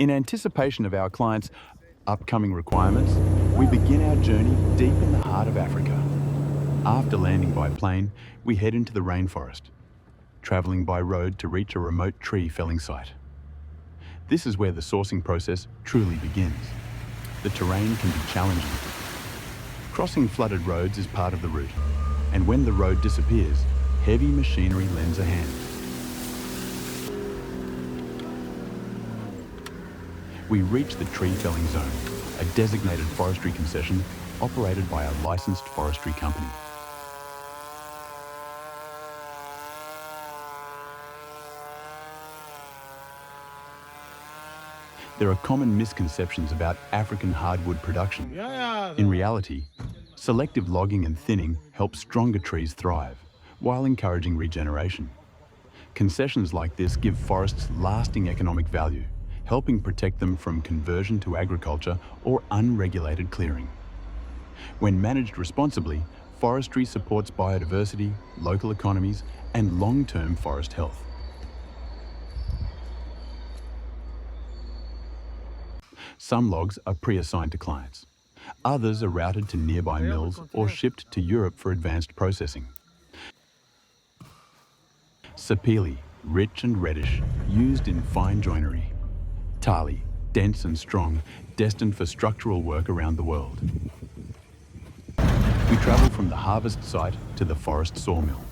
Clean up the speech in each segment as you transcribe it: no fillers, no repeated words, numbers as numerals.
In anticipation of our clients' upcoming requirements, we begin our journey deep in the heart of Africa. After landing by plane, we head into the rainforest, traveling by road to reach a remote tree felling site. This is where the sourcing process truly begins. The terrain can be challenging. Crossing flooded roads is part of the route, and when the road disappears, heavy machinery lends a hand. We reach the tree felling zone, a designated forestry concession operated by a licensed forestry company. There are common misconceptions about African hardwood production. In reality, selective logging and thinning help stronger trees thrive, while encouraging regeneration. Concessions like this give forests lasting economic value, helping protect them from conversion to agriculture or unregulated clearing. When managed responsibly, forestry supports biodiversity, local economies, and long-term forest health. Some logs are pre-assigned to clients. Others are routed to nearby mills or shipped to Europe for advanced processing. Sapele, rich and reddish, used in fine joinery. Tali, dense and strong, destined for structural work around the world. We travel from the harvest site to the forest sawmill.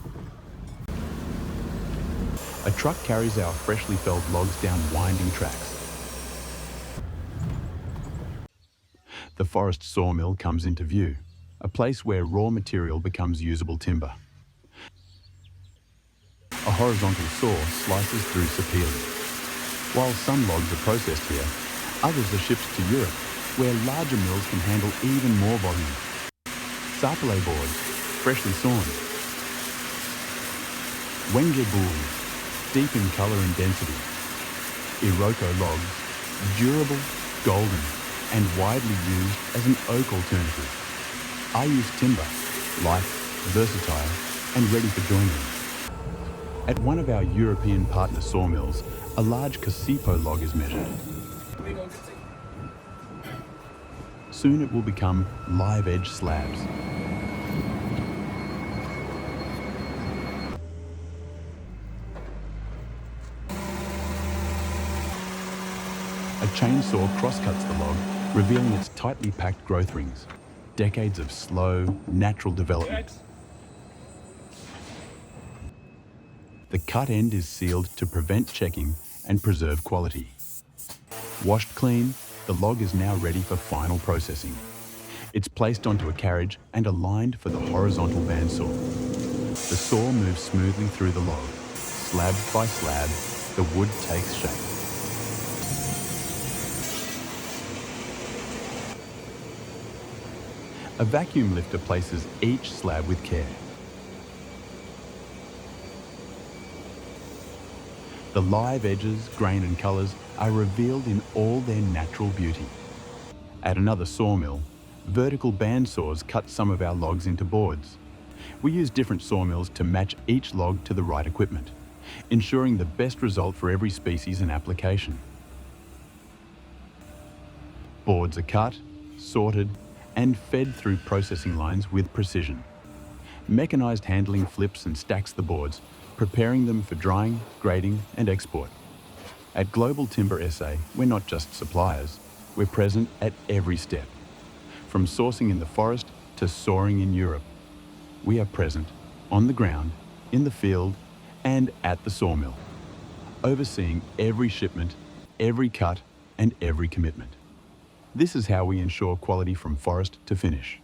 A truck carries our freshly felled logs down winding tracks. The forest sawmill comes into view, a place where raw material becomes usable timber. A horizontal saw slices through Sapele. While some logs are processed here, others are shipped to Europe, where larger mills can handle even more volume. Sapele boards, freshly sawn. Wenge boards, deep in colour and density. Iroko logs, durable, golden, and widely used as an oak alternative. I use timber, light, versatile, and ready for joinery. At one of our European partner sawmills, a large Casipo log is measured. Soon it will become live edge slabs. A chainsaw crosscuts the log, revealing its tightly packed growth rings. Decades of slow, natural development. The cut end is sealed to prevent checking and preserve quality. Washed clean, the log is now ready for final processing. It's placed onto a carriage and aligned for the horizontal bandsaw. The saw moves smoothly through the log. Slab by slab, the wood takes shape. A vacuum lifter places each slab with care. The live edges, grain and colours are revealed in all their natural beauty. At another sawmill, vertical bandsaws cut some of our logs into boards. We use different sawmills to match each log to the right equipment, ensuring the best result for every species and application. Boards are cut, sorted, and fed through processing lines with precision. Mechanised handling flips and stacks the boards, preparing them for drying, grading and export. At Global Timber SA, we're not just suppliers, we're present at every step. From sourcing in the forest to sawing in Europe. We are present on the ground, in the field and at the sawmill, overseeing every shipment, every cut and every commitment. This is how we ensure quality from forest to finish.